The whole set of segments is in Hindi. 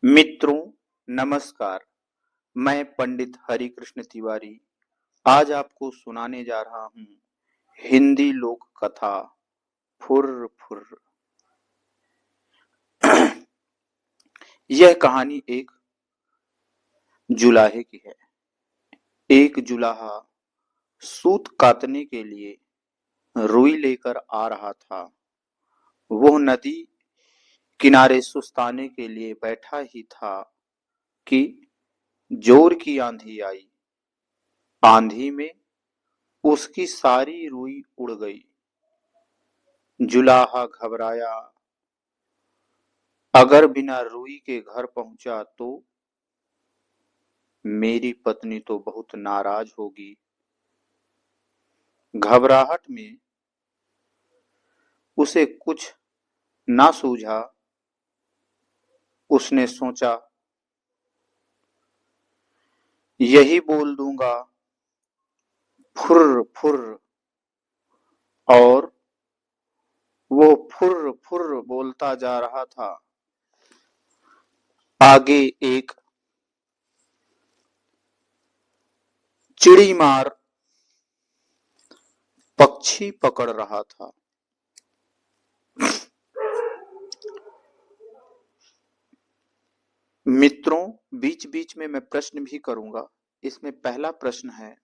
मित्रों, नमस्कार। मैं पंडित हरि कृष्ण तिवारी आज आपको सुनाने जा रहा हूँ हिंदी लोक कथा फुर्र फुर्र। यह कहानी एक जुलाहे की है। एक जुलाहा सूत काटने के लिए रुई लेकर आ रहा था। वह नदी किनारे सुस्ताने के लिए बैठा ही था कि जोर की आंधी आई। आंधी में उसकी सारी रुई उड़ गई। जुलाहा घबराया। अगर बिना रुई के घर पहुंचा तो मेरी पत्नी तो बहुत नाराज होगी। घबराहट में उसे कुछ ना सूझा। उसने सोचा, यही बोल दूंगा, फुर्र फुर्र। और वो फुर्र फुर्र बोलता जा रहा था। आगे एक चिड़ी मार पक्षी पकड़ रहा था। मित्रों, बीच बीच में मैं प्रश्न भी करूंगा। इसमें पहला प्रश्न है,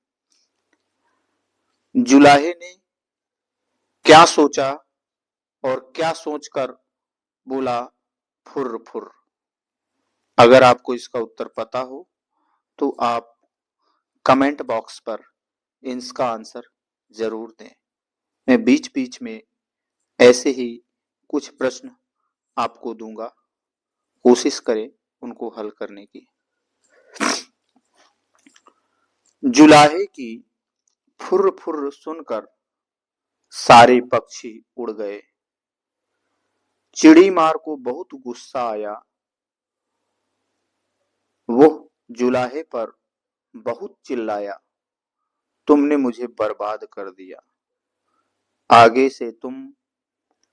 जुलाहे ने क्या सोचा और क्या सोचकर बोला फुर्र फुर्र? अगर आपको इसका उत्तर पता हो तो आप कमेंट बॉक्स पर इसका आंसर जरूर दें। मैं बीच बीच में ऐसे ही कुछ प्रश्न आपको दूंगा, कोशिश करें उनको हल करने की। जुलाहे की फुर्र फुर्र सुनकर सारे पक्षी उड़ गए। चिड़ी मार को बहुत गुस्सा आया। वो जुलाहे पर बहुत चिल्लाया, तुमने मुझे बर्बाद कर दिया। आगे से तुम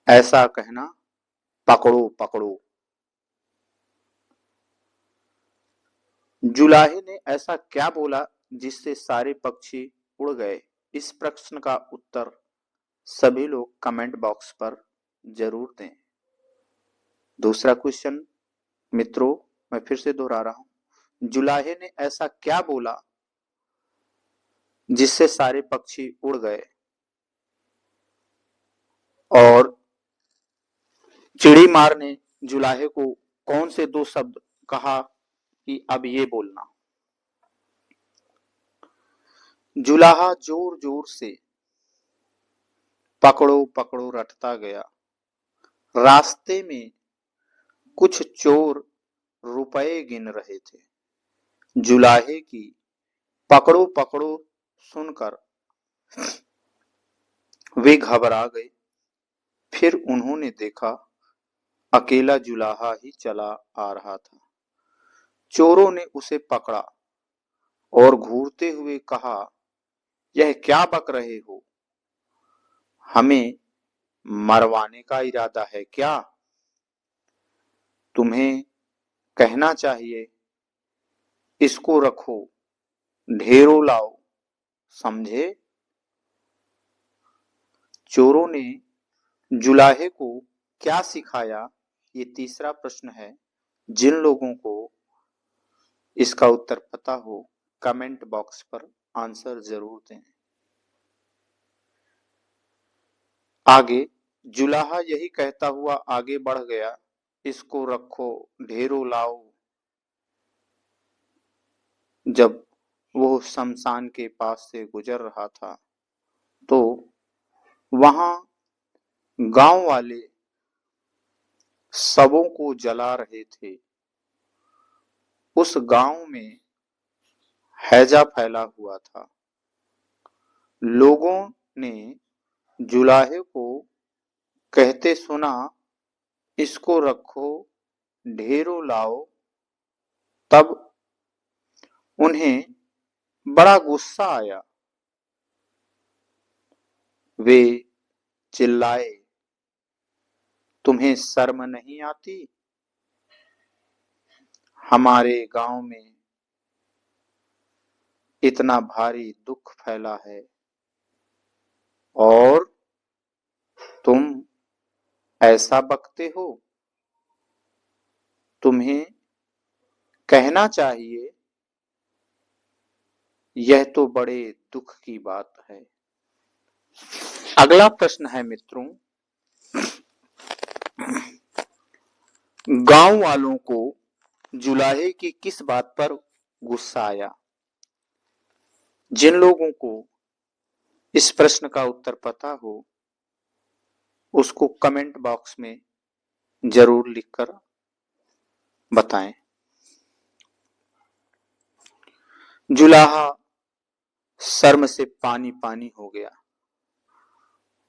ऐसा कहना, पकड़ो पकड़ो। जुलाहे ने ऐसा क्या बोला जिससे सारे पक्षी उड़ गए? इस प्रश्न का उत्तर सभी लोग कमेंट बॉक्स पर जरूर दें। दूसरा क्वेश्चन मित्रों, मैं फिर से दोहरा रहा हूं, जुलाहे ने ऐसा क्या बोला जिससे सारे पक्षी उड़ गए? और चिड़ी मार ने जुलाहे को कौन से दो शब्द कहा कि अब ये बोलना? जुलाहा जोर जोर से पकड़ो पकड़ो रटता गया। रास्ते में कुछ चोर रुपए गिन रहे थे। जुलाहे की पकड़ो पकड़ो सुनकर वे घबरा गए। फिर उन्होंने देखा अकेला जुलाहा ही चला आ रहा था। चोरों ने उसे पकड़ा और घूरते हुए कहा, यह क्या बक रहे हो? हमें मरवाने का इरादा है क्या? तुम्हें कहना चाहिए, इसको रखो, ढेरों लाओ, समझे? चोरों ने जुलाहे को क्या सिखाया? ये तीसरा प्रश्न है। जिन लोगों को इसका उत्तर पता हो कमेंट बॉक्स पर आंसर जरूर दें। आगे जुलाहा यही कहता हुआ आगे बढ़ गया, इसको रखो, ढेरों लाओ। जब वो शमशान के पास से गुजर रहा था तो वहां गांव वाले शवों को जला रहे थे। उस गांव में हैजा फैला हुआ था। लोगों ने जुलाहे को कहते सुना, इसको रखो, ढेरों लाओ। तब उन्हें बड़ा गुस्सा आया। वे चिल्लाए, तुम्हें शर्म नहीं आती? हमारे गांव में इतना भारी दुख फैला है और तुम ऐसा बकते हो। तुम्हें कहना चाहिए, यह तो बड़े दुख की बात है। अगला प्रश्न है मित्रों, गांव वालों को जुलाहे की किस बात पर गुस्सा आया? जिन लोगों को इस प्रश्न का उत्तर पता हो उसको कमेंट बॉक्स में जरूर लिखकर बताएं। जुलाहा शर्म से पानी पानी हो गया।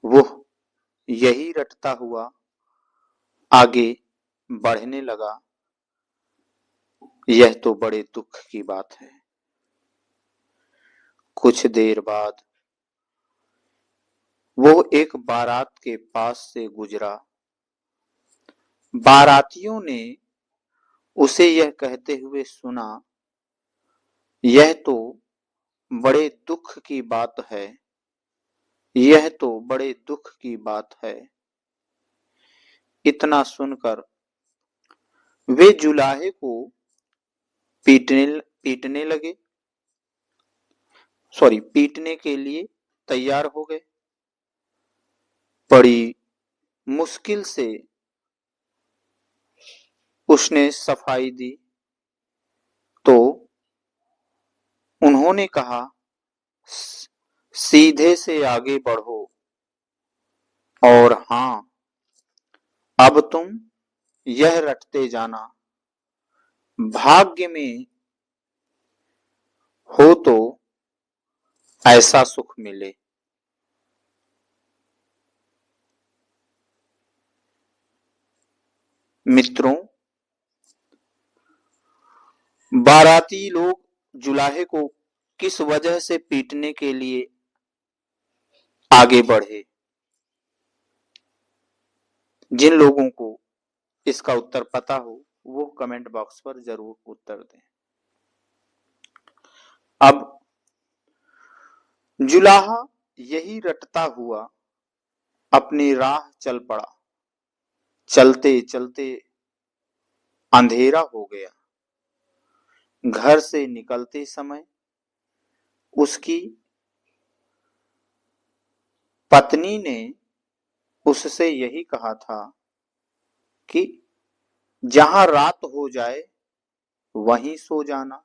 वो यही रटता हुआ आगे बढ़ने लगा, यह तो बड़े दुख की बात है। कुछ देर बाद वो एक बारात के पास से गुजरा। बारातियों ने उसे यह कहते हुए सुना, यह तो बड़े दुख की बात है, यह तो बड़े दुख की बात है। इतना सुनकर वे जुलाहे को पीटने लगे, पीटने के लिए तैयार हो गए। बड़ी मुश्किल से उसने सफाई दी तो उन्होंने कहा, सीधे से आगे बढ़ो और हां, अब तुम यह रटते जाना, भाग्य में हो तो ऐसा सुख मिले। मित्रों, बाराती लोग जुलाहे को किस वजह से पीटने के लिए आगे बढ़े? जिन लोगों को इसका उत्तर पता हो वो कमेंट बॉक्स पर जरूर उत्तर दें। अब जुलाहा यही रटता हुआ अपनी राह चल पड़ा। चलते चलते अंधेरा हो गया। घर से निकलते समय उसकी पत्नी ने उससे यही कहा था कि जहां रात हो जाए वहीं सो जाना।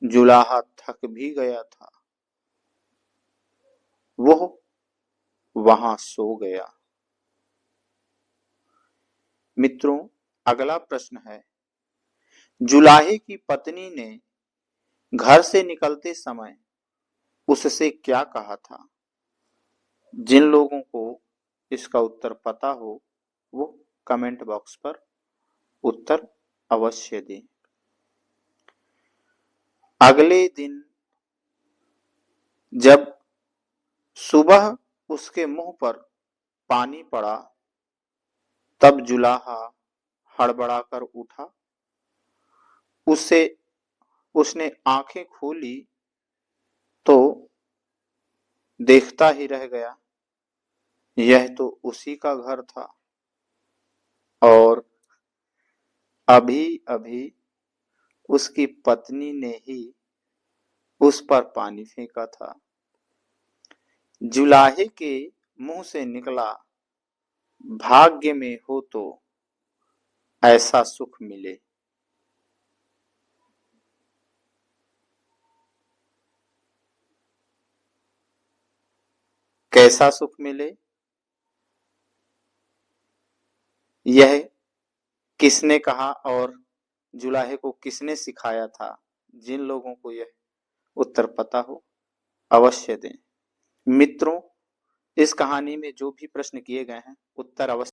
जुलाहा थक भी गया था, वो वहां सो गया। मित्रों, अगला प्रश्न है, जुलाहे की पत्नी ने घर से निकलते समय उससे क्या कहा था? जिन लोगों को इसका उत्तर पता हो वो कमेंट बॉक्स पर उत्तर अवश्य दें। अगले दिन जब सुबह उसके मुंह पर पानी पड़ा तब जुलाहा हड़बड़ाकर उठा। उसने आंखें खोली तो देखता ही रह गया, यह तो उसी का घर था और अभी अभी उसकी पत्नी ने ही उस पर पानी फेंका था। जुलाहे के मुंह से निकला, भाग्य में हो तो ऐसा सुख मिले। कैसा सुख मिले? यह किसने कहा और जुलाहे को किसने सिखाया था? जिन लोगों को यह उत्तर पता हो अवश्य दें। मित्रों, इस कहानी में जो भी प्रश्न किए गए हैं उत्तर अवश्य